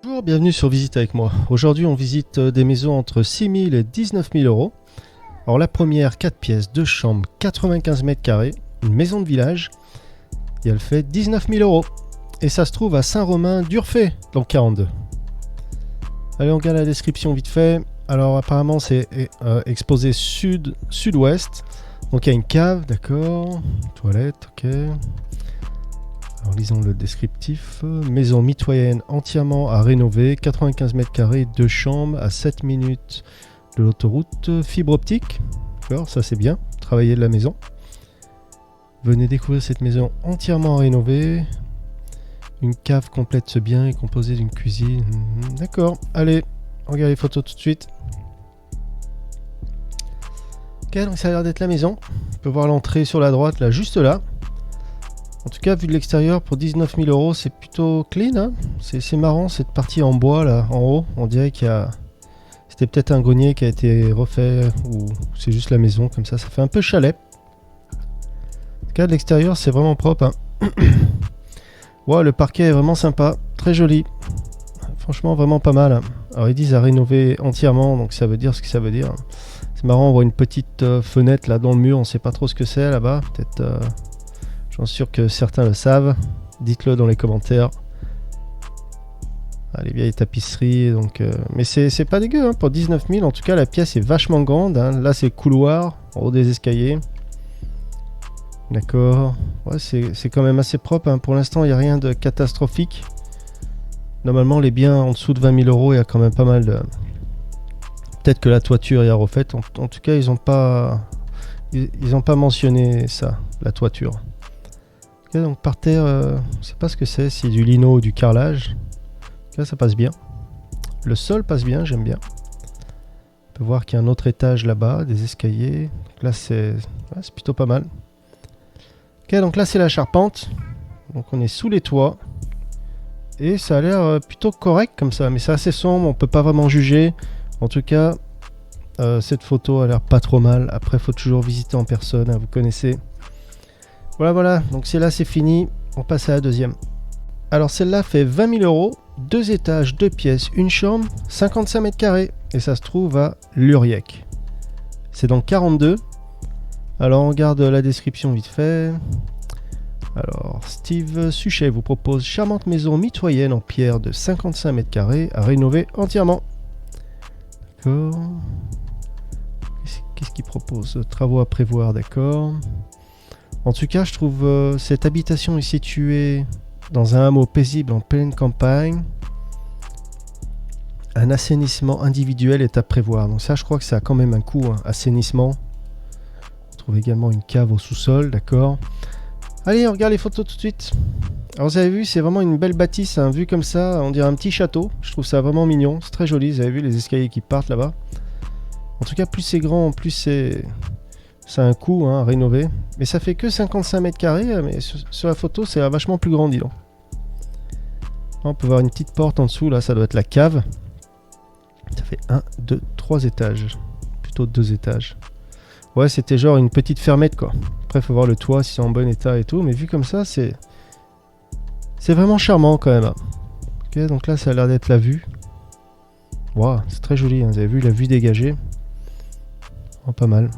Bonjour, bienvenue sur Visite avec moi. Aujourd'hui, on visite des maisons entre 6 000 et 19 000 euros. Alors, la première, 4 pièces, 2 chambres, 95 mètres carrés, une maison de village. Et elle fait 19 000 euros. Et ça se trouve à Saint-Romain-d'Urfé, dans le 42. Allez, on regarde la description vite fait. Alors, apparemment, c'est exposé sud-ouest. Donc, il y a une cave, d'accord. Toilette, ok. Alors lisons le descriptif. Maison mitoyenne entièrement à rénover, 95 mètres carrés, 2 chambres à 7 minutes de l'autoroute, fibre optique. D'accord, ça c'est bien, travailler de la maison. Venez découvrir cette maison entièrement à rénover. Une cave complète ce bien est composée d'une cuisine. D'accord, allez, on regarde les photos tout de suite. Ok, donc ça a l'air d'être la maison. On peut voir l'entrée sur la droite, là, juste là. En tout cas, vu de l'extérieur, pour 19 000 euros, c'est plutôt clean. Hein, c'est marrant, cette partie en bois, là, en haut. On dirait qu'il y a... C'était peut-être un grenier qui a été refait, ou c'est juste la maison, comme ça. Ça fait un peu chalet. En tout cas, de l'extérieur, c'est vraiment propre. Hein. Ouais, le parquet est vraiment sympa. Très joli. Franchement, vraiment pas mal. Hein. Alors, ils disent à rénover entièrement, donc ça veut dire ce que ça veut dire. C'est marrant, on voit une petite fenêtre, là, dans le mur. On sait pas trop ce que c'est, là-bas. Peut-être... J'en suis sûr que certains le savent. Dites-le dans les commentaires. Ah, les vieilles tapisseries. Donc, mais c'est pas dégueu. Hein, pour 19 000, en tout cas, la pièce est vachement grande. Hein. Là, c'est le couloir, en haut des escaliers. D'accord. Ouais, c'est quand même assez propre. Hein. Pour l'instant, il n'y a rien de catastrophique. Normalement, les biens en dessous de 20 000 euros, il y a quand même pas mal de... Peut-être que la toiture est refaite. En tout cas, ils n'ont pas mentionné ça, la toiture. Okay, donc par terre, je ne sais pas ce que c'est, si c'est du lino ou du carrelage. Là, ça passe bien. Le sol passe bien, j'aime bien. On peut voir qu'il y a un autre étage là-bas, des escaliers. Donc là, c'est plutôt pas mal. Ok, donc là, c'est la charpente. Donc on est sous les toits. Et ça a l'air plutôt correct comme ça, mais c'est assez sombre, on ne peut pas vraiment juger. En tout cas, cette photo a l'air pas trop mal. Après, il faut toujours visiter en personne, hein, vous connaissez. Voilà, donc c'est là, c'est fini. On passe à la deuxième. Alors celle-là fait 20 000 euros, 2 étages, 2 pièces, une chambre, 55 mètres carrés. Et ça se trouve à Luriec. C'est dans le 42. Alors on regarde la description vite fait. Alors Steve Suchet vous propose charmante maison mitoyenne en pierre de 55 mètres carrés à rénover entièrement. D'accord. Qu'est-ce qu'il propose? Travaux à prévoir, d'accord. En tout cas, je trouve cette habitation est située dans un hameau paisible en pleine campagne. Un assainissement individuel est à prévoir. Donc ça, je crois que ça a quand même un coût, hein, assainissement. On trouve également une cave au sous-sol, d'accord. Allez, on regarde les photos tout de suite. Alors vous avez vu, c'est vraiment une belle bâtisse, hein, vu comme ça, on dirait un petit château. Je trouve ça vraiment mignon, c'est très joli. Vous avez vu les escaliers qui partent là-bas. En tout cas, plus c'est grand, plus c'est... Ça a un coût, hein, à rénover. Mais ça fait que 55 mètres carrés. Mais sur la photo, c'est vachement plus grand, dis donc. On peut voir une petite porte en dessous. Là, ça doit être la cave. Ça fait 1, 2, 3 étages. Plutôt 2 étages. Ouais, c'était genre une petite fermette, quoi. Après, il faut voir le toit, si c'est en bon état et tout. Mais vu comme ça, c'est vraiment charmant, quand même. Ok, donc là, ça a l'air d'être la vue. Waouh, c'est très joli. Hein. Vous avez vu la vue dégagée. Oh, pas mal.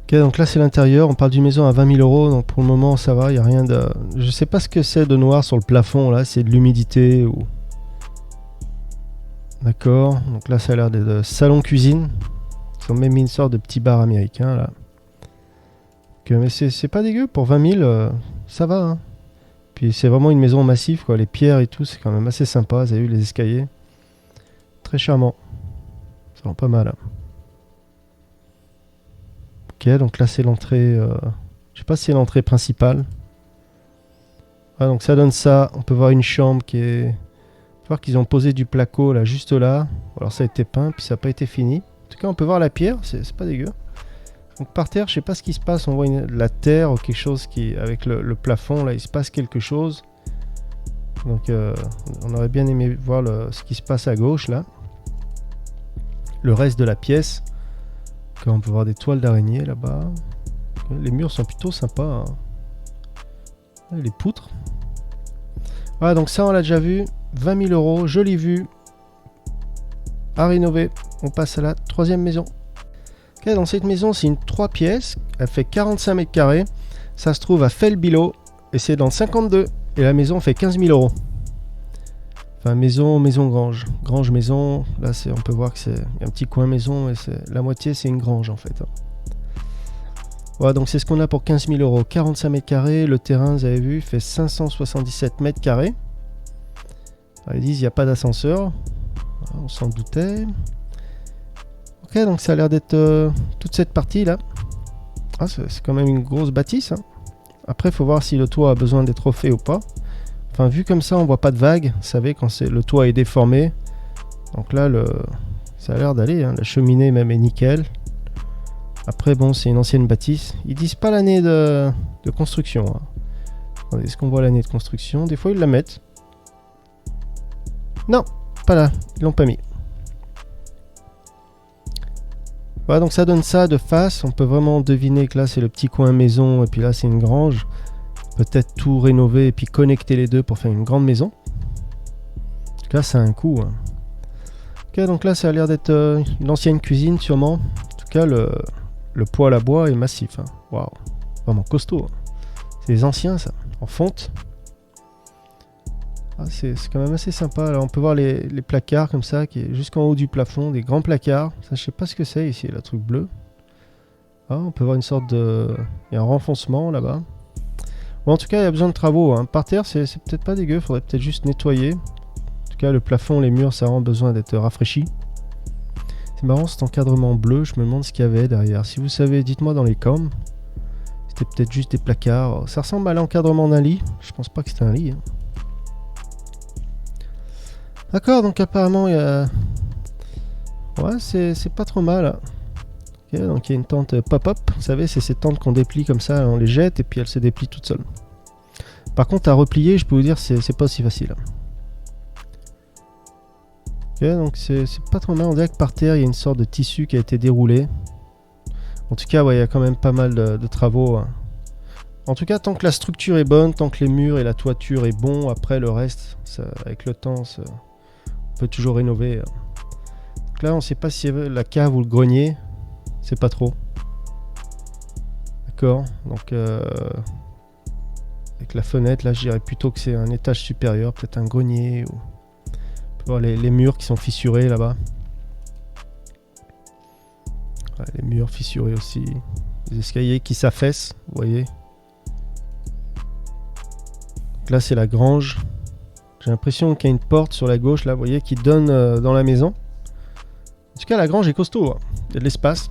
Ok, donc là c'est l'intérieur, on parle d'une maison à 20 000 euros, donc pour le moment ça va, il n'y a rien de... Je sais pas ce que c'est de noir sur le plafond là, c'est de l'humidité ou... D'accord, donc là ça a l'air de salon-cuisine. Ils ont même mis une sorte de petit bar américain là. Donc, mais c'est pas dégueu, pour 20 000 ça va. Hein. Puis c'est vraiment une maison massive quoi, les pierres et tout, c'est quand même assez sympa, vous avez vu les escaliers. Très charmant, ça rend pas mal. Hein. Ok, donc là c'est l'entrée, je sais pas si c'est l'entrée principale. Ah, donc ça donne ça, on peut voir une chambre qui est... On peut voir qu'ils ont posé du placo là, juste là. Alors ça a été peint, puis ça n'a pas été fini. En tout cas on peut voir la pierre, c'est pas dégueu. Donc par terre, je sais pas ce qui se passe, on voit la terre ou quelque chose qui... Avec le plafond là, il se passe quelque chose. Donc on aurait bien aimé voir ce qui se passe à gauche là. Le reste de la pièce. On peut voir des toiles d'araignée là-bas. Les murs sont plutôt sympas. Hein. Les poutres. Voilà, donc ça on l'a déjà vu. 20 000 euros, joli vue. À rénover. On passe à la troisième maison. Ok, dans cette maison, c'est une 3 pièces. Elle fait 45 mètres carrés. Ça se trouve à Felbilo. Et c'est dans le 52. Et la maison fait 15 000 euros. Enfin, maison, grange. Grange, maison. Là, on peut voir que c'est un petit coin maison. Et la moitié, c'est une grange en fait. Voilà, donc c'est ce qu'on a pour 15 000 euros. 45 mètres carrés. Le terrain, vous avez vu, fait 577 mètres carrés. Alors, ils disent il n'y a pas d'ascenseur. On s'en doutait. Ok, donc ça a l'air d'être toute cette partie là. Ah, c'est quand même une grosse bâtisse. Hein. Après, il faut voir si le toit a besoin d'être refait ou pas. Enfin, vu comme ça, on voit pas de vagues. Vous savez, quand le toit est déformé. Donc là, ça a l'air d'aller. Hein. La cheminée même est nickel. Après, bon, c'est une ancienne bâtisse. Ils disent pas l'année de construction. Hein. Attendez, est-ce qu'on voit l'année de construction? Des fois, ils la mettent. Non, pas là. Ils l'ont pas mis. Voilà, donc ça donne ça de face. On peut vraiment deviner que là, c'est le petit coin maison. Et puis là, c'est une grange. Peut-être tout rénover et puis connecter les deux pour faire une grande maison. Là, ça a un coût. Hein. Ok, donc là, ça a l'air d'être une ancienne cuisine, sûrement. En tout cas, le poêle à bois est massif. Hein. Waouh, vraiment costaud. Hein. C'est les anciens, ça, en fonte. Ah, c'est quand même assez sympa. Alors, on peut voir les placards comme ça, qui est jusqu'en haut du plafond, des grands placards. Ça, je sais pas ce que c'est ici, le truc bleu. Ah, on peut voir une sorte de... Il y a un renfoncement là-bas. Bon, en tout cas, il y a besoin de travaux. Hein. Par terre, c'est peut-être pas dégueu. Il faudrait peut-être juste nettoyer. En tout cas, le plafond, les murs, ça a vraiment besoin d'être rafraîchi. C'est marrant, cet encadrement bleu. Je me demande ce qu'il y avait derrière. Si vous savez, dites-moi dans les coms. C'était peut-être juste des placards. Ça ressemble à l'encadrement d'un lit. Je pense pas que c'était un lit. Hein. D'accord, donc apparemment, il y a... Ouais, c'est pas trop mal. Hein. Okay, donc il y a une tente pop-up. Vous savez, c'est ces tentes qu'on déplie comme ça. On les jette et puis elles se déplient toutes seules. Par contre, à replier, je peux vous dire, c'est pas aussi facile. Okay, donc c'est pas trop mal. On dirait que par terre, il y a une sorte de tissu qui a été déroulé. En tout cas, ouais, il y a quand même pas mal de travaux. Hein. En tout cas, tant que la structure est bonne, tant que les murs et la toiture est bon, après le reste, avec le temps, on peut toujours rénover. Donc là, on ne sait pas si la cave ou le grenier, c'est pas trop. D'accord. Donc avec la fenêtre, là, je dirais plutôt que c'est un étage supérieur, peut-être un grenier. Ou... On peut voir les murs qui sont fissurés là-bas. Ouais, les murs fissurés aussi. Les escaliers qui s'affaissent, vous voyez. Donc là, c'est la grange. J'ai l'impression qu'il y a une porte sur la gauche, là, vous voyez, qui donne dans la maison. En tout cas, la grange est costaud. Hein. Il y a de l'espace.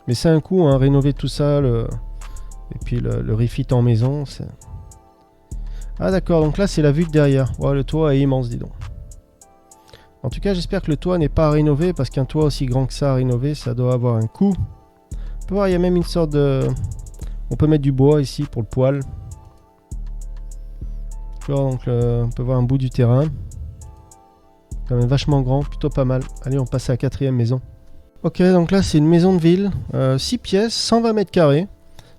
Mais c'est un coup, hein, rénover tout ça, et puis le refit en maison. Ah d'accord, donc là, c'est la vue de derrière. Ouais, le toit est immense, dis donc. En tout cas, j'espère que le toit n'est pas à rénover, parce qu'un toit aussi grand que ça à rénover, ça doit avoir un coût. On peut voir, il y a même une sorte de... On peut mettre du bois ici pour le poêle. Donc, on peut voir un bout du terrain. Quand même vachement grand, plutôt pas mal. Allez, on passe à la quatrième maison. Ok, donc là, c'est une maison de ville. 6 pièces, 120 mètres carrés.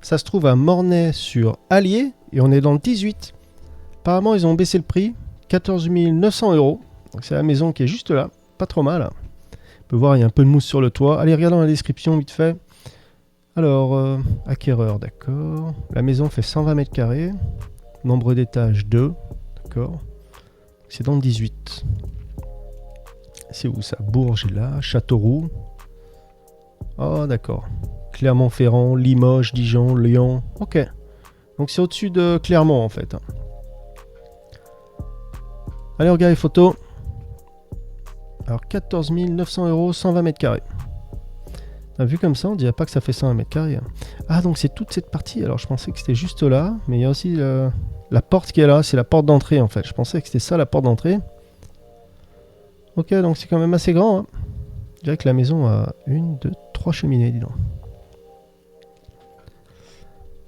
Ça se trouve à Mornay sur Allier. Et on est dans le 18. Apparemment, ils ont baissé le prix. 14 900 €. Donc, c'est la maison qui est juste là. Pas trop mal. Hein. On peut voir, il y a un peu de mousse sur le toit. Allez, regardons la description vite fait. Alors, acquéreur, d'accord. La maison fait 120 mètres carrés. Nombre d'étages 2. D'accord. C'est dans le 18. C'est où ça? Bourges est là. Châteauroux. Oh, d'accord. Clermont-Ferrand, Limoges, Dijon, Lyon. Ok. Donc c'est au-dessus de Clermont en fait. Allez, on regarde les photos. Alors 14 900 €, 120 mètres carrés. Vu comme ça, on dirait pas que ça fait 120 mètres carrés. Ah, donc c'est toute cette partie. Alors je pensais que c'était juste là. Mais il y a aussi la porte qui est là. C'est la porte d'entrée en fait. Je pensais que c'était ça la porte d'entrée. Ok, donc c'est quand même assez grand. Hein. Je dirais que la maison a 1, 2, 3 cheminées, dis donc.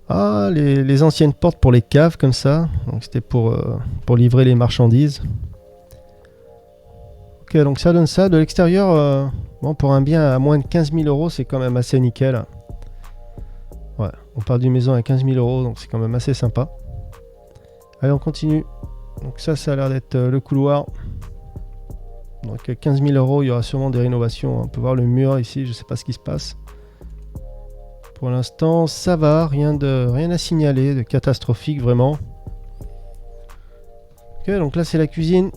Ah, les anciennes portes pour les caves comme ça. Donc c'était pour livrer les marchandises. Ok, donc ça donne ça. De l'extérieur, bon, pour un bien à moins de 15 000 €, c'est quand même assez nickel. Ouais, on parle d'une maison à 15 000 €, donc c'est quand même assez sympa. Allez, on continue. Donc ça a l'air d'être le couloir. Donc 15 000 €, il y aura sûrement des rénovations. On peut voir le mur ici, je sais pas ce qui se passe. Pour l'instant, ça va, rien à signaler de catastrophique vraiment. Ok, donc là c'est la cuisine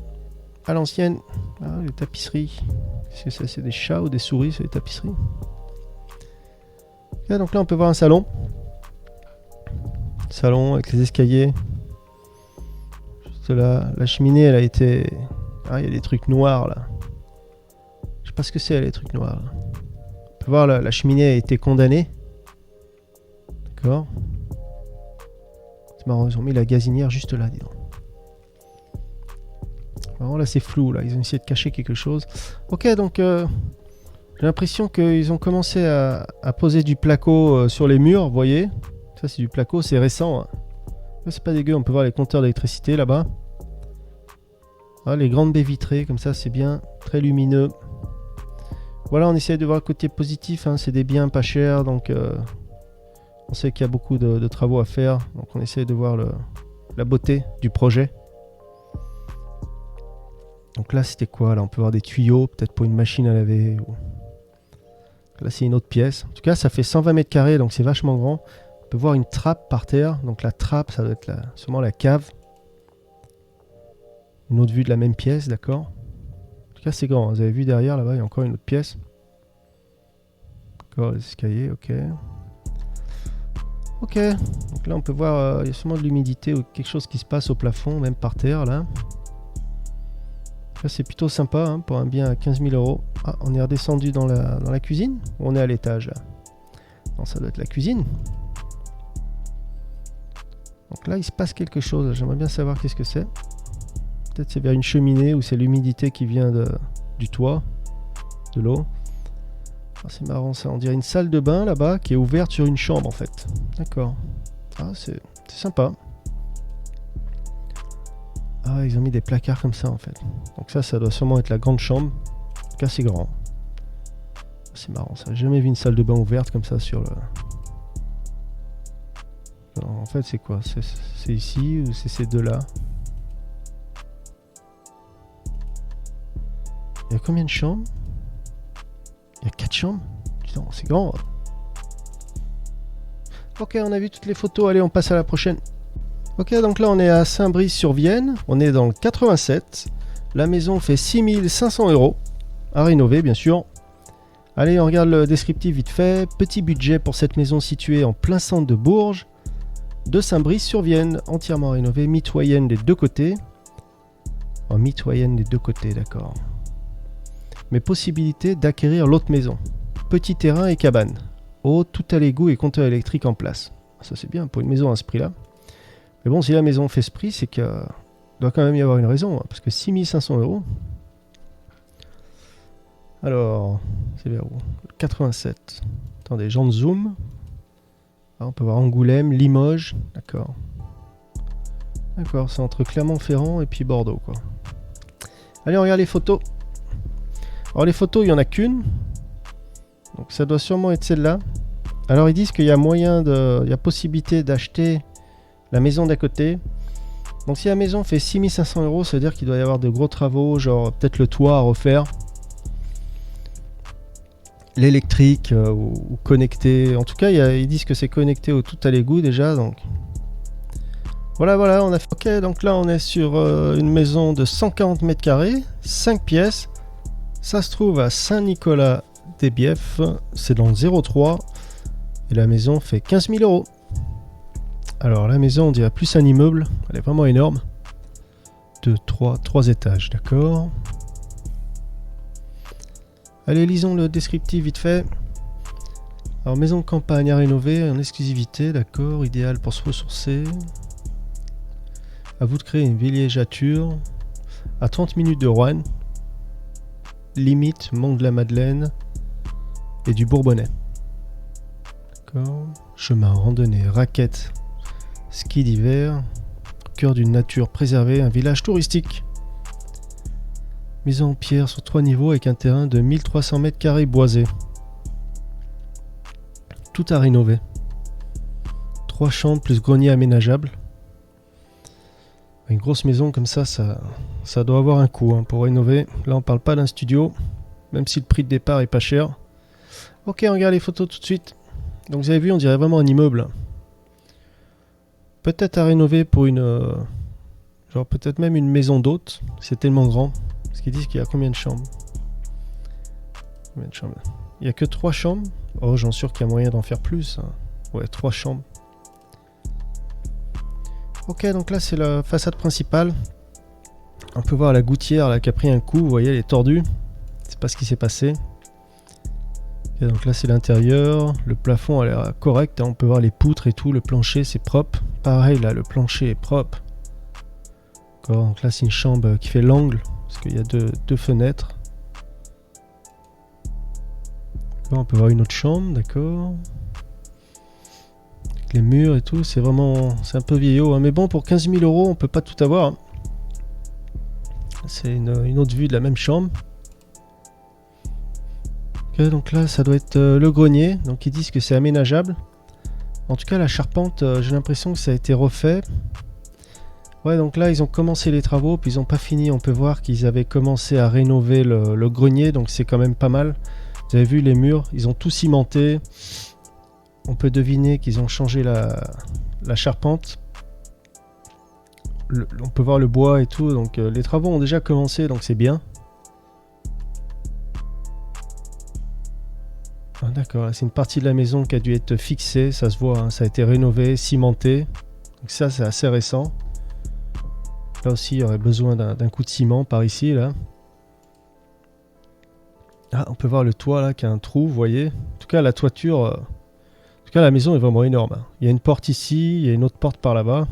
à l'ancienne. Ah, les tapisseries. Qu'est-ce que ça, c'est des chats ou des souris, c'est des tapisseries. Ok, donc là on peut voir un salon. Salon avec les escaliers. Juste là, la cheminée elle a été... Ah, il y a des trucs noirs là. Je sais pas ce que c'est les trucs noirs là. On peut voir la cheminée a été condamnée. D'accord. C'est marrant, ils ont mis la gazinière juste là, dis donc. Vraiment là c'est flou là, ils ont essayé de cacher quelque chose. Ok, donc j'ai l'impression qu'ils ont commencé à poser du placo sur les murs, vous voyez. Ça c'est du placo, c'est récent. Hein. C'est pas dégueu, on peut voir les compteurs d'électricité là-bas. Ah, les grandes baies vitrées, comme ça c'est bien, très lumineux. Voilà, on essaie de voir le côté positif, hein. C'est des biens pas chers, donc on sait qu'il y a beaucoup de travaux à faire. Donc on essaie de voir la beauté du projet. Donc là c'était quoi? Là on peut voir des tuyaux, peut-être pour une machine à laver. Là c'est une autre pièce. En tout cas ça fait 120 mètres carrés, donc c'est vachement grand. On peut voir une trappe par terre, donc la trappe ça doit être sûrement la cave. Une autre vue de la même pièce, d'accord. En tout cas c'est grand, vous avez vu derrière là-bas il y a encore une autre pièce. D'accord, les escaliers, ok. Ok, donc là on peut voir, il y a sûrement de l'humidité ou quelque chose qui se passe au plafond, même par terre là. Là c'est plutôt sympa hein, pour un bien à 15 000 €. Ah, on est redescendu dans la cuisine ou on est à l'étage là? Non, ça doit être la cuisine. Donc là il se passe quelque chose, j'aimerais bien savoir qu'est-ce que c'est. Peut-être c'est vers une cheminée ou c'est l'humidité qui vient du toit, de l'eau. Ah, c'est marrant ça, on dirait une salle de bain là-bas qui est ouverte sur une chambre en fait. D'accord. Ah, c'est sympa. Ah, ils ont mis des placards comme ça en fait. Donc ça doit sûrement être la grande chambre. En tout cas, c'est grand. C'est marrant ça, j'ai jamais vu une salle de bain ouverte comme ça sur le... Alors, en fait, c'est quoi? C'est ici ou c'est ces deux-là? Il y a combien de chambres? Il y a 4 chambres? Putain, c'est grand. Ok, on a vu toutes les photos. Allez, on passe à la prochaine. Ok, donc là, on est à Saint-Brice-sur-Vienne. On est dans le 87. La maison fait 6 500 € à rénover, bien sûr. Allez, on regarde le descriptif vite fait. Petit budget pour cette maison située en plein centre de Bourges, de Saint-Brice-sur-Vienne, entièrement rénovée, mitoyenne des deux côtés. En mitoyenne des deux côtés, d'accord. Mais possibilité d'acquérir l'autre maison. Petit terrain et cabane. Oh, tout à l'égout et compteur électrique en place. Ça c'est bien pour une maison à ce prix-là. Mais bon, si la maison fait ce prix, c'est qu'il doit quand même y avoir une raison. Hein, parce que 6 500 €. Alors, c'est vers où? 87. Attendez, j'en zoom. Ah, on peut voir Angoulême, Limoges. D'accord. D'accord, c'est entre Clermont-Ferrand et puis Bordeaux, quoi. Allez, on regarde les photos. Alors les photos, il n'y en a qu'une. Donc ça doit sûrement être celle-là. Alors ils disent qu'il y a moyen il y a possibilité d'acheter la maison d'à côté. Donc si la maison fait 6 500 €, ça veut dire qu'il doit y avoir de gros travaux, genre peut-être le toit à refaire. L'électrique ou connecté. En tout cas, ils disent que c'est connecté au tout à l'égout déjà. Donc voilà, on a fait. Ok, donc là on est sur une maison de 140 mètres carrés, 5 pièces. Ça se trouve à Saint-Nicolas-des-Biefs, c'est dans le 03 et la maison fait 15 000 €. Alors la maison on dirait plus un immeuble, elle est vraiment énorme. 3 étages, d'accord. Allez, lisons le descriptif vite fait. Alors maison de campagne à rénover en exclusivité, d'accord, idéal pour se ressourcer. À vous de créer une villégiature à 30 minutes de Roanne. Limite Mont de la Madeleine et du Bourbonnais. D'accord. Chemin, randonnée, raquettes, ski d'hiver, au cœur d'une nature préservée, un village touristique. Maison en pierre sur 3 niveaux avec un terrain de 1300 mètres carrés boisé. Tout à rénover. 3 chambres plus grenier aménageable. Une grosse maison comme ça doit avoir un coût hein, pour rénover. Là, on parle pas d'un studio, même si le prix de départ est pas cher. Ok, on regarde les photos tout de suite. Donc vous avez vu, on dirait vraiment un immeuble. Peut-être à rénover pour genre peut-être même une maison d'hôte. C'est tellement grand. Parce qu'ils disent qu'il y a combien de chambres? Il n'y a que 3 chambres. Oh, j'en suis sûr qu'il y a moyen d'en faire plus. Hein. Ouais, 3 chambres. Ok, donc là c'est la façade principale. On peut voir la gouttière là, qui a pris un coup. Vous voyez, elle est tordue. C'est pas ce qui s'est passé. Okay, donc là c'est l'intérieur. Le plafond a l'air correct. Hein. On peut voir les poutres et tout. Le plancher c'est propre. Pareil là, le plancher est propre. D'accord, donc là c'est une chambre qui fait l'angle. Parce qu'il y a deux fenêtres. On peut voir une autre chambre, d'accord. Avec les murs et tout, c'est un peu vieillot. Hein. Mais bon, pour 15 000 €, on peut pas tout avoir. Hein. C'est une autre vue de la même chambre. Ok, donc là, ça doit être le grenier. Donc ils disent que c'est aménageable. En tout cas, la charpente, j'ai l'impression que ça a été refait. Ouais, donc là, ils ont commencé les travaux, puis ils n'ont pas fini. On peut voir qu'ils avaient commencé à rénover le grenier, donc c'est quand même pas mal. Vous avez vu les murs, ils ont tout cimenté. On peut deviner qu'ils ont changé la charpente. On peut voir le bois et tout. Donc les travaux ont déjà commencé, donc c'est bien. Ah, d'accord, c'est une partie de la maison qui a dû être fixée. Ça se voit, hein, ça a été rénové, cimenté. Donc ça, c'est assez récent. Là aussi, il y aurait besoin d'un coup de ciment par ici, là. Ah, on peut voir le toit là qui a un trou, vous voyez. En tout cas, la toiture. En tout cas, la maison est vraiment énorme. Il y a une porte ici, il y a une autre porte par là-bas.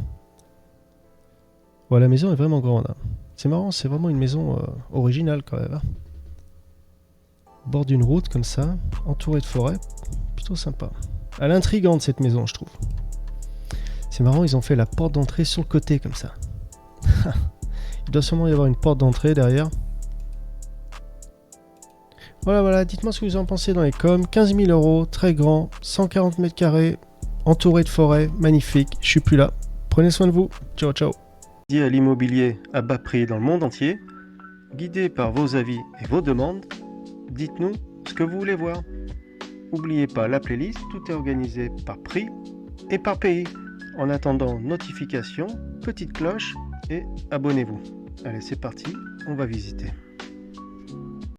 Ouais, la maison est vraiment grande. Hein. C'est marrant, c'est vraiment une maison originale quand même. Hein. Au bord d'une route comme ça, entourée de forêt. Plutôt sympa. Elle est intrigante cette maison, je trouve. C'est marrant, ils ont fait la porte d'entrée sur le côté comme ça. Il doit sûrement y avoir une porte d'entrée derrière. Voilà, dites-moi ce que vous en pensez dans les coms. 15 000 €, très grand, 140 mètres carrés, entouré de forêt, magnifique. Je suis plus là. Prenez soin de vous. Ciao, ciao. À l'immobilier à bas prix dans le monde entier, guidé par vos avis et vos demandes, dites-nous ce que vous voulez voir. N'oubliez pas la playlist, tout est organisé par prix et par pays. En attendant, notification, petite cloche et abonnez-vous. Allez, c'est parti, on va visiter.